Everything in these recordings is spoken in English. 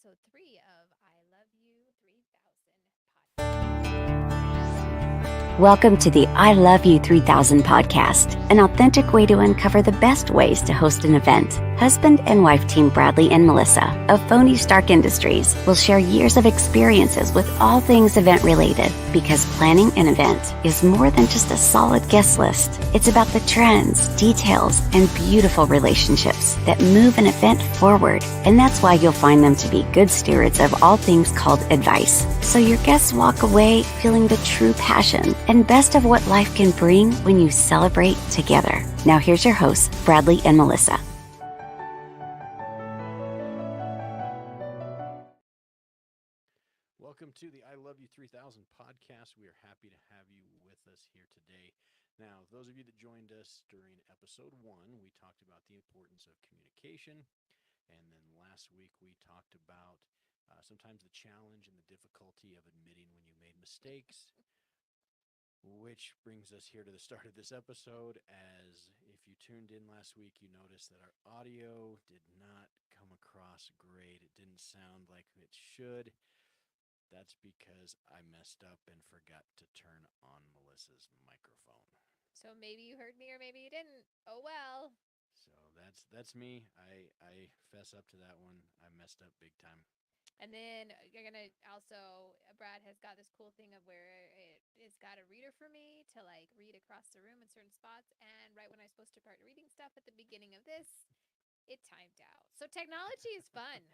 episode 3 of I Love You 3000 Welcome to the I Love You 3000 podcast, an authentic way to uncover the best ways to host an event. Husband and wife team Bradlee and Melissa of Phony Stark Industries will share years of experiences with all things event related, because planning an event is more than just a solid guest list. It's about the trends, details, and beautiful relationships that move an event forward. And that's why you'll find them to be good stewards of all things called advice. So your guests walk away feeling the true passion and best of what life can bring when you celebrate together. Now here's your hosts, Bradlee and Melissa. Welcome to the I Love You 3000 podcast. We are happy to have you with us here today. Now, those of you that joined us during episode 1, we talked about the importance of communication. And then last week we talked about sometimes the challenge and the difficulty of admitting when you made mistakes. Which brings us here to the start of this episode, as if you tuned in last week, you noticed that our audio did not come across great. It didn't sound like it should. That's because I messed up and forgot to turn on Melissa's microphone. So maybe you heard me or maybe you didn't. Oh well. So that's me. I fess up to that one. I messed up big time. And then you're going to also, Brad has got this cool thing of where it's got a reader for me to like read across the room in certain spots. And right when I was supposed to start reading stuff at the beginning of this, it timed out. So technology is fun.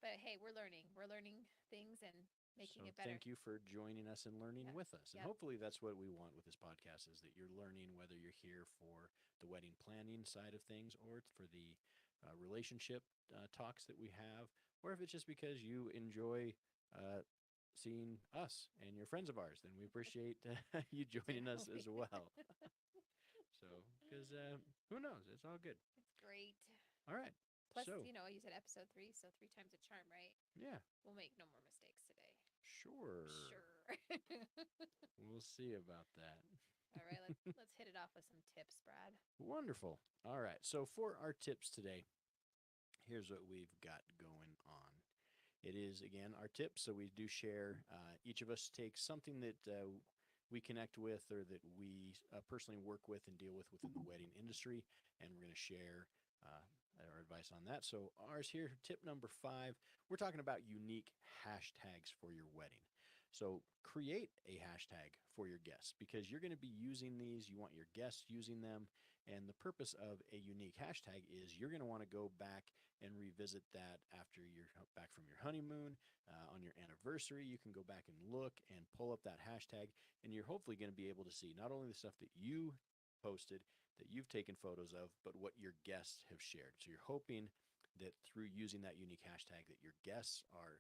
But hey, we're learning. We're learning things and making it better. Thank you for joining us and learning with us. And hopefully that's what we want with this podcast, is that you're learning, whether you're here for the wedding planning side of things or for the relationship talks that we have, or if it's just because you enjoy seeing us and you're friends of ours, then we appreciate you joining us as well. So, because who knows? It's all good. It's great. All right. Plus, you said episode 3, so 3 times a charm, right? Yeah. We'll make no more mistakes today. Sure. We'll see about that. All right, let's hit it off with some tips, Brad. Wonderful. All right. So for our tips today, here's what we've got going on. It is, again, our tips. So we do share, each of us takes something that we connect with or that we personally work with and deal with within the wedding industry, and we're going to share our advice on that. So ours here, tip number 5, we're talking about unique hashtags for your wedding. So create a hashtag for your guests, because you're going to be using these. You want your guests using them. And the purpose of a unique hashtag is you're going to want to go back and revisit that after you're back from your honeymoon, on your anniversary. You can go back and look and pull up that hashtag, and you're hopefully going to be able to see not only the stuff that you posted, that you've taken photos of, but what your guests have shared. So you're hoping that through using that unique hashtag that your guests are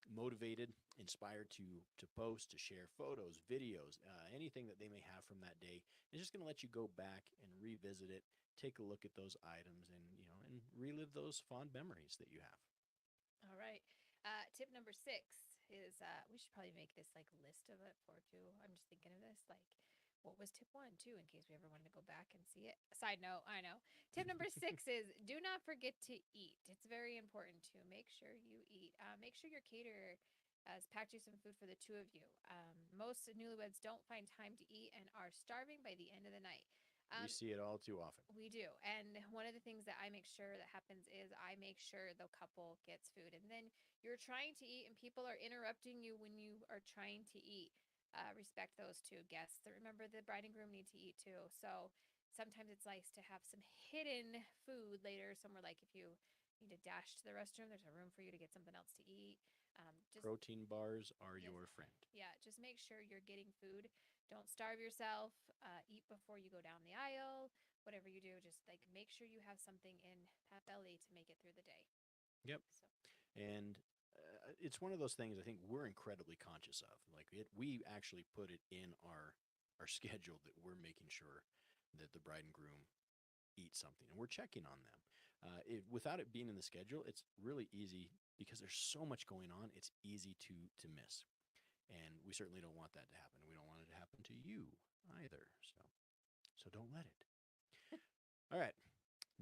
motivated, inspired to post, to share photos, videos, anything that they may have from that day. It's just going to let you go back and revisit it, take a look at those items, and relive those fond memories that you have. All right. Tip number 6 is we should probably make this like list of it for too. I'm just thinking of this like, what was tip 1 too, in case we ever wanted to go back and see it. Side note, I know. Tip number 6 is do not forget to eat. It's very important to make sure you eat. Make sure your caterer has packed you some food for the 2 of you. Most newlyweds don't find time to eat and are starving by the end of the night. We see it all too often. We do. And one of the things that I make sure that happens is I make sure the couple gets food. And then you're trying to eat and people are interrupting you when you are trying to eat. Respect those 2 guests. Remember, the bride and groom need to eat too. So sometimes it's nice to have some hidden food later somewhere. Like if you need to dash to the restroom, there's a room for you to get something else to eat. Protein bars are your friend. Yeah, just make sure you're getting food. Don't starve yourself. Eat before you go down the aisle. Whatever you do, just like make sure you have something in that belly to make it through the day. Yep. And it's one of those things I think we're incredibly conscious of. We actually put it in our schedule that we're making sure that the bride and groom eat something, and we're checking on them. Without it being in the schedule, it's really easy, because there's so much going on. It's easy to miss, and we certainly don't want that to happen. We don't want it to happen to you either. So don't let it. All right.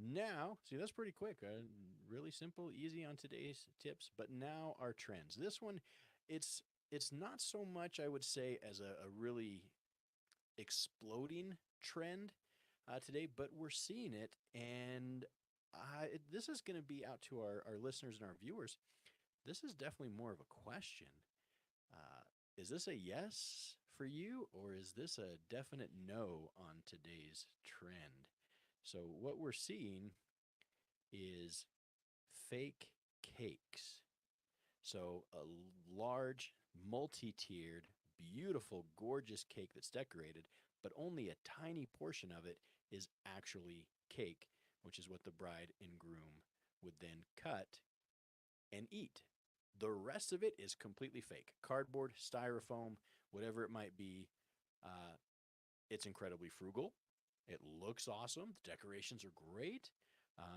Now, see, that's pretty quick. Really simple, easy on today's tips. But now our trends. This one, it's not so much, I would say, as a really exploding trend today, but we're seeing it, and this is going to be out to our listeners and our viewers. This is definitely more of a question. Uh, is this a yes for you, or is this a definite no on today's trend? So, what we're seeing is fake cakes. So, a large, multi tiered, beautiful, gorgeous cake that's decorated, but only a tiny portion of it is actually cake, which is what the bride and groom would then cut and eat. The rest of it is completely fake cardboard, styrofoam, whatever it might be. Uh, it's incredibly frugal. It looks awesome. The decorations are great,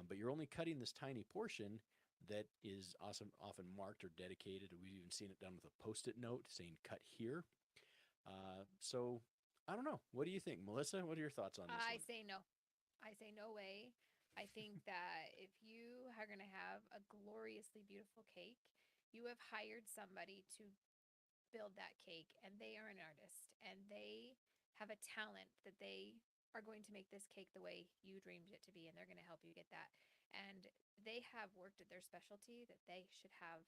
but you're only cutting this tiny portion that is awesome, often marked or dedicated. We've even seen it done with a post-it note saying "cut here." So I don't know. What do you think, Melissa? What are your thoughts on this I one? say no. I say no way. I think that if you are going to have a gloriously beautiful cake, you have hired somebody to build that cake, and they are an artist, and they have a talent that they are going to make this cake the way you dreamed it to be, and they're going to help you get that. And they have worked at their specialty that they should have,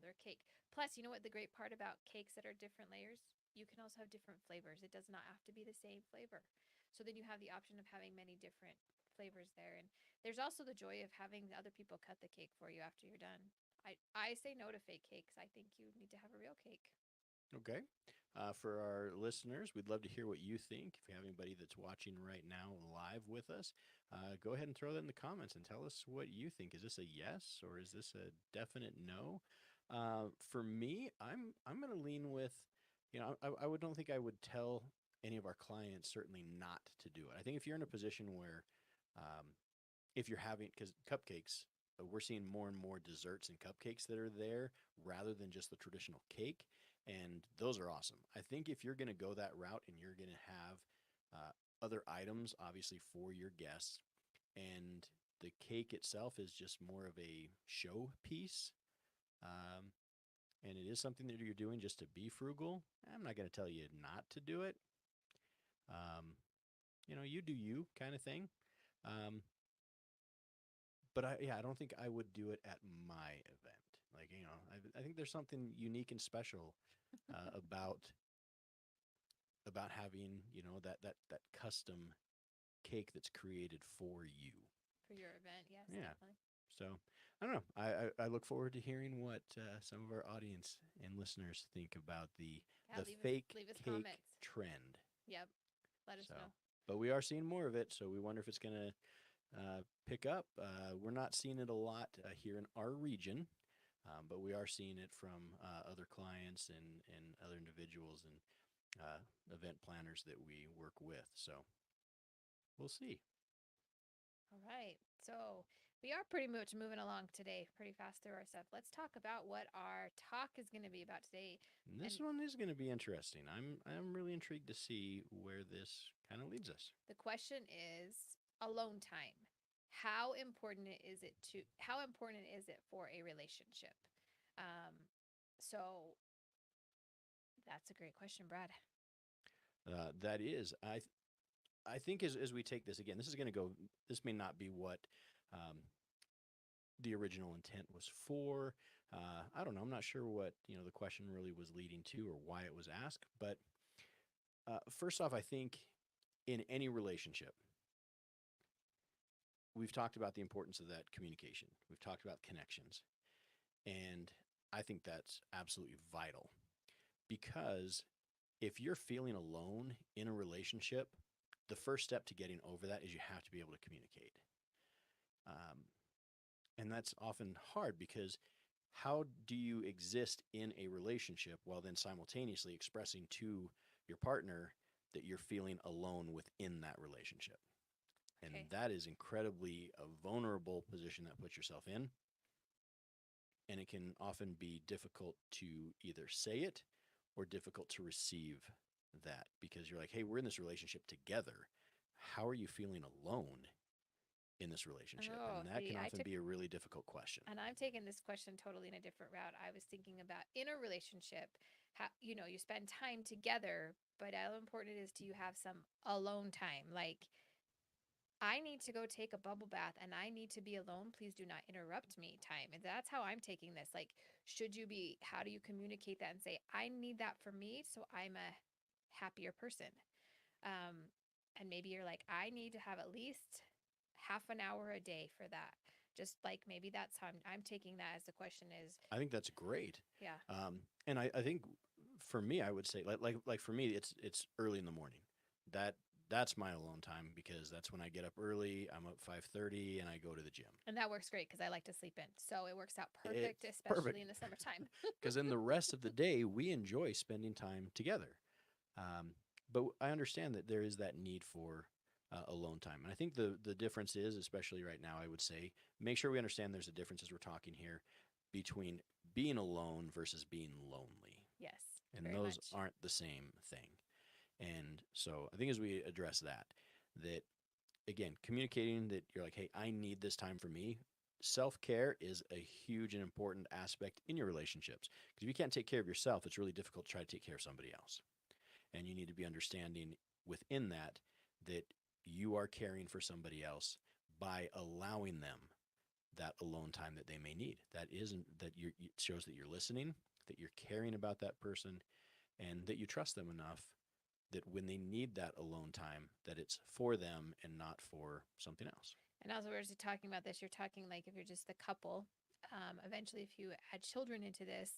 their cake. Plus, you know what the great part about cakes that are different layers? You can also have different flavors. It does not have to be the same flavor. So then you have the option of having many different flavors there. And there's also the joy of having the other people cut the cake for you after you're done. I say no to fake cakes. I think you need to have a real cake. Okay. For our listeners, we'd love to hear what you think. If you have anybody that's watching right now live with us, go ahead and throw that in the comments and tell us what you think. Is this a yes or is this a definite no? For me, I'm going to lean with, I would don't think I would tell any of our clients certainly not to do it. I think if you're in a position where, um, if you're having, because cupcakes, we're seeing more and more desserts and cupcakes that are there rather than just the traditional cake. And those are awesome. I think if you're going to go that route and you're going to have other items, obviously, for your guests, and the cake itself is just more of a show piece, um, and it is something that you're doing just to be frugal, I'm not going to tell you not to do it. Um, you do you kind of thing. Um, but I don't think I would do it at my event. Like, I think there's something unique and special about having, that custom cake that's created for you. For your event, yes, Yeah. definitely. So I don't know. I look forward to hearing what some of our audience and listeners think about Yeah, the fake leave us cake comments. trend. Yep. Let us So, know. but we are seeing more of it. So we wonder if it's going to pick up. We're not seeing it a lot here in our region, but we are seeing it from other clients and other individuals and event planners that we work with. So we'll see. All right. So we are pretty much moving along today, pretty fast through our stuff. Let's talk about what our talk is going to be about today. And this And one is going to be interesting. I'm really intrigued to see where this kind of leads us. the question is alone time. How important is it for a relationship? Um, so that's a great question, Brad. That is, I think as we take this again, this is going to go. This may not be what um, the original intent was for. I don't know. I'm not sure what the question really was leading to or why it was asked. But first off, I think in any relationship, we've talked about the importance of that communication. We've talked about connections, and I think that's absolutely vital because if you're feeling alone in a relationship, the first step to getting over that is you have to be able to communicate. Um, and that's often hard because how do you exist in a relationship while then simultaneously expressing to your partner that you're feeling alone within that relationship? And Okay. that is incredibly a vulnerable position that puts yourself in. And it can often be difficult to either say it or difficult to receive that because you're like, hey, we're in this relationship together. How are you feeling alone in this relationship? Oh, And that see, can often be a really difficult question. and I'm taking this question totally in a different route. I was thinking about in a relationship, how you spend time together, but how important it is to you have some alone time. Like I need to go take a bubble bath and I need to be alone. Please do not interrupt me time. And that's how I'm taking this. Like, how do you communicate that and say, I need that for me so I'm a happier person? Um, and maybe you're like, I need to have at least half an hour a day for that. Just like maybe that's how I'm taking that as the question is, I think that's great. yeah. And I think for me, I would say like for me, it's early in the morning. That that's my alone time because that's when I get up early. I'm up 5:30 and I go to the gym. And that works great because I like to sleep in. So it works out It perfect, perfect especially in the summertime. because then the rest of the day we enjoy spending time together. Um, but I understand that there is that need for alone time, and I think the difference is, especially right now, I would say, make sure we understand there's a difference as we're talking here between being alone versus being lonely, Yes, and very those much. aren't the same thing. And so I think as we address that, that again, communicating that you're like, hey, I need this time for me. Self care is a huge and important aspect in your relationships because if you can't take care of yourself, it's really difficult to try to take care of somebody else. And you need to be understanding within that that you are caring for somebody else by allowing them that alone time that they may need. That isn't that you it shows that you're listening, that you're caring about that person, and that you trust them enough that when they need that alone time, that it's for them and not for something else. And also, we're just talking about this. You're talking like if you're just the couple. Eventually, if you add children into this,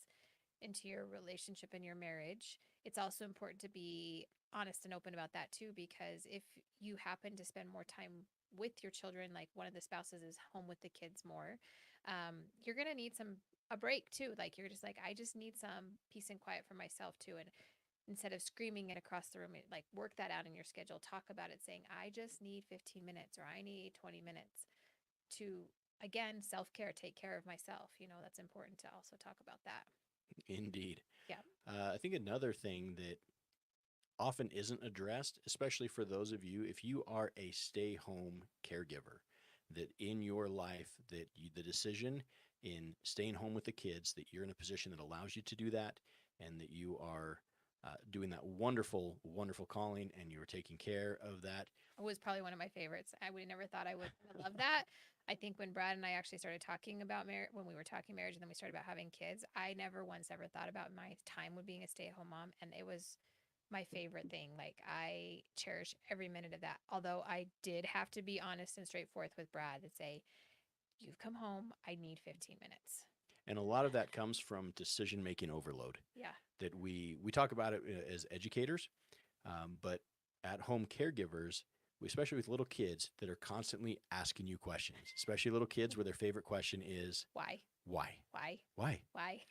into your relationship and your marriage, it's also important to be honest and open about that too. Because if you happen to spend more time with your children, like one of the spouses is home with the kids more, you're gonna need a break too. Like you're just like, I just need some peace and quiet for myself too. And instead of screaming it across the room, like work that out in your schedule. Talk about it, saying, I just need 15 minutes or I need 20 minutes to, again, self care, take care of myself. That's important to also talk about that. Indeed. Yeah. I think another thing that often isn't addressed, especially for those of you, if you are a stay home caregiver, that in your life, that the decision in staying home with the kids, that you're in a position that allows you to do that, and that you are doing that wonderful, wonderful calling, and you are taking care of that. It was probably one of my favorites. I would never thought I would love that. I think when Brad and I actually started talking about marriage, when we were talking marriage and then we started about having kids, I never once ever thought about my time with being a stay at home mom. And it was my favorite thing. Like I cherish every minute of that. Although I did have to be honest and straightforward with Brad and say, you've come home. I need 15 minutes. And a lot of that comes from decision making overload. Yeah. That we talk about it as educators, but at home caregivers, especially with little kids that are constantly asking you questions, especially little kids where their favorite question is Why? why, Why? why, Why?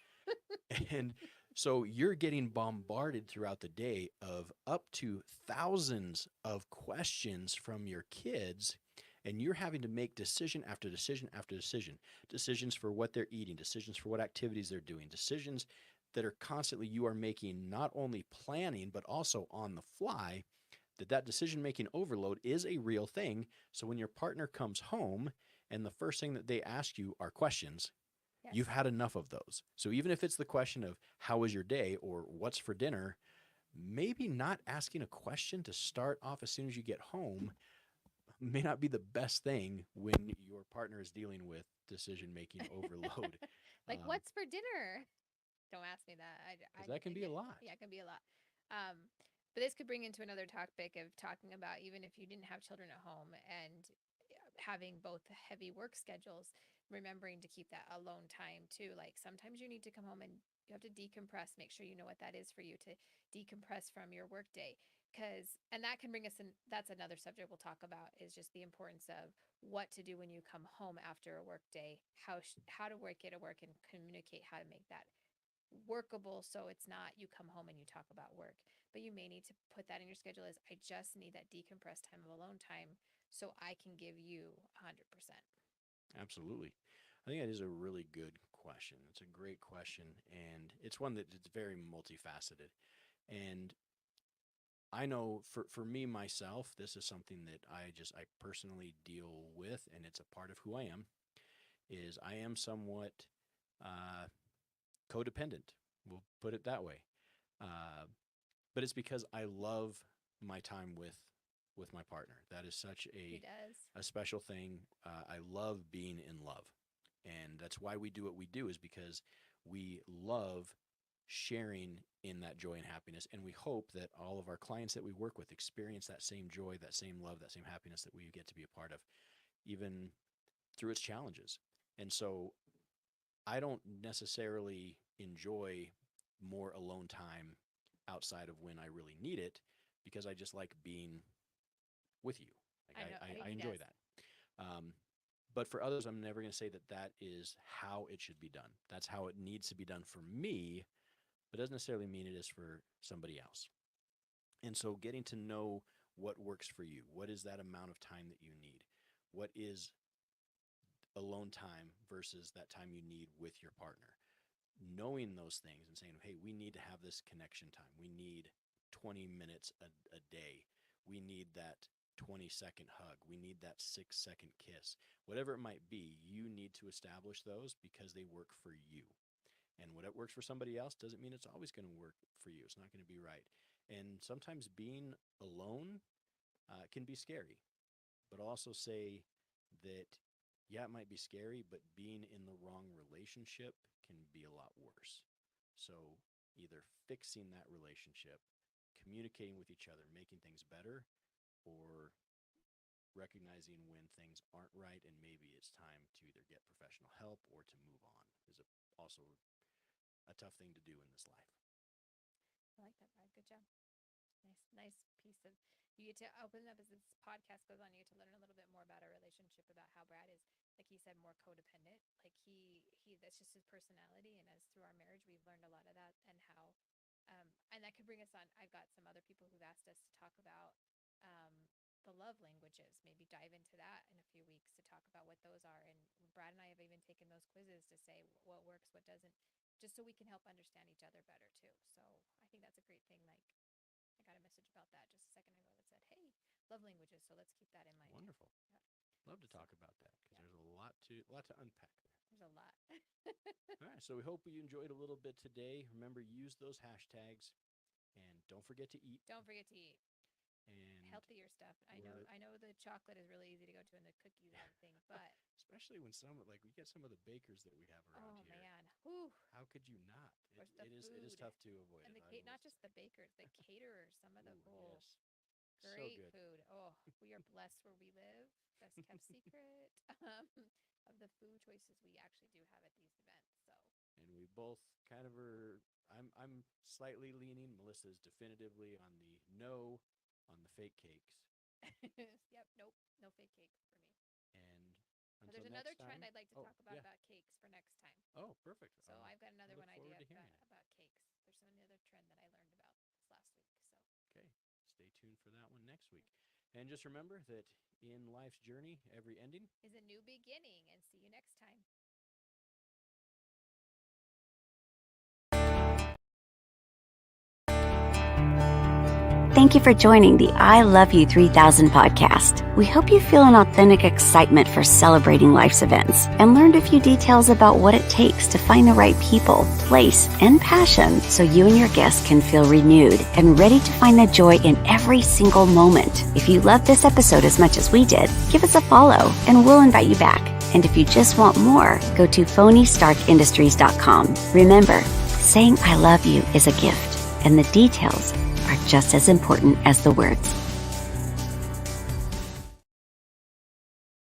and so you're getting bombarded throughout the day of up to thousands of questions from your kids, and you're having to make decision after decision after decision, decisions for what they're eating, decisions for what activities they're doing, decisions that are constantly you are making, not only planning but also on the fly. That decision making overload is a real thing. So when your partner comes home and the first thing that they ask you are questions, Yes. you've had enough of those. So even if it's the question of how was your day or what's for dinner, maybe not asking a question to start off as soon as you get home may not be the best thing when your partner is dealing with decision making overload. Like, what's for dinner? Don't ask me that. Because that can be a lot. Yeah, it can be a lot. Um, but this could bring into another topic of talking about even if you didn't have children at home and having both heavy work schedules, remembering to keep that alone time too. Like sometimes you need to come home and you have to decompress, make sure you know what that is for you to decompress from your work day. And that can bring us in, that's another subject we'll talk about is just the importance of what to do when you come home after a work day, how to work it at work and communicate how to make that workable so it's not you come home and you talk about work, but you may need to put that in your schedule as I just need that decompressed time of alone time so I can give you 100%. Absolutely. I think that is a really good question. It's a great question, and it's one that it's very multifaceted. And I know for me, myself, this is something that I personally deal with, and it's a part of who I am, is I am somewhat uh, codependent. We'll put it that way. Uh, but it's because I love my time with my partner. That is such He does. a special thing. I love being in love, and that's why we do what we do. Is because we love sharing in that joy and happiness, and we hope that all of our clients that we work with experience that same joy, that same love, that same happiness that we get to be a part of, even through its challenges. And so, I don't necessarily enjoy more alone time outside of when I really need it because I just like being with you. Like I know. I He enjoy does. that. But for others, I'm never going to say that that is how it should be done. That's how it needs to be done for me, but doesn't necessarily mean it is for somebody else. And so getting to know what works for you, what is that amount of time that you need? What is alone time versus that time you need with your partner? Knowing those things and saying, hey, we need to have this connection time. We need 20 minutes a day. We need that 20-second hug. We need that 6-second kiss. Whatever it might be, you need to establish those because they work for you. And what it works for somebody else doesn't mean it's always going to work for you. It's not going to be right. And sometimes being alone can be scary. But I'll also say that, yeah, it might be scary, but being in the wrong relationship can be a lot worse. So either fixing that relationship, communicating with each other, making things better, or recognizing when things aren't right and maybe it's time to either get professional help or to move on is also a tough thing to do in this life. I like that, Brad. Good job. Nice piece of. You get to open up as this podcast goes on. You get to learn a little bit more about our relationship, about how Brad is, like he said, more codependent. Like he that's just his personality. And as through our marriage, we've learned a lot of that, and how, and that could bring us on. I've got some other people who've asked us to talk about the love languages. Maybe dive into that in a few weeks to talk about what those are. And Brad and I have even taken those quizzes to say what works, what doesn't, just so we can help understand each other better too. So I think that's a great thing. Like I got a message about that just a second ago that said, "Hey, love languages." So let's keep that in mind. Wonderful. Yeah. Love to talk about that because there's a lot to unpack there. There's a lot. All right, so we hope you enjoyed a little bit today. Remember, use those hashtags, and don't forget to eat. Don't forget to eat And healthier stuff. I know the chocolate is really easy to go to and the cookies and everything, but especially when we get some of the bakers that we have around oh here. man, whew. How could you not? Or the It is food. tough to avoid. And it. not just the bakers, the caterers, some of the Ooh, yes. great So good. food. Oh, we are blessed where we live. Best kept secret of the food choices we actually do have at these events. So And we both kind of are. I'm slightly leaning. Melissa's definitively on the no on the fake cakes. yep, nope, no fake cake for me. And But until there's another next trend time, I'd like to talk yeah. about cakes for next time. Oh, perfect. So I've got another look one forward idea to hearing it. about cakes. There's another trend that I learned about this last week. So Okay, stay tuned for that one next week. And just remember that in life's journey, every ending is a new beginning, and see you next time. Thank you for joining the I Love You 3000 podcast. We hope you feel an authentic excitement for celebrating life's events and learned a few details about what it takes to find the right people, place, and passion so you and your guests can feel renewed and ready to find the joy in every single moment. If you loved this episode as much as we did, give us a follow and we'll invite you back. And if you just want more, go to phonystarkindustries.com. Remember, saying I love you is a gift, and the details are just as important as the words.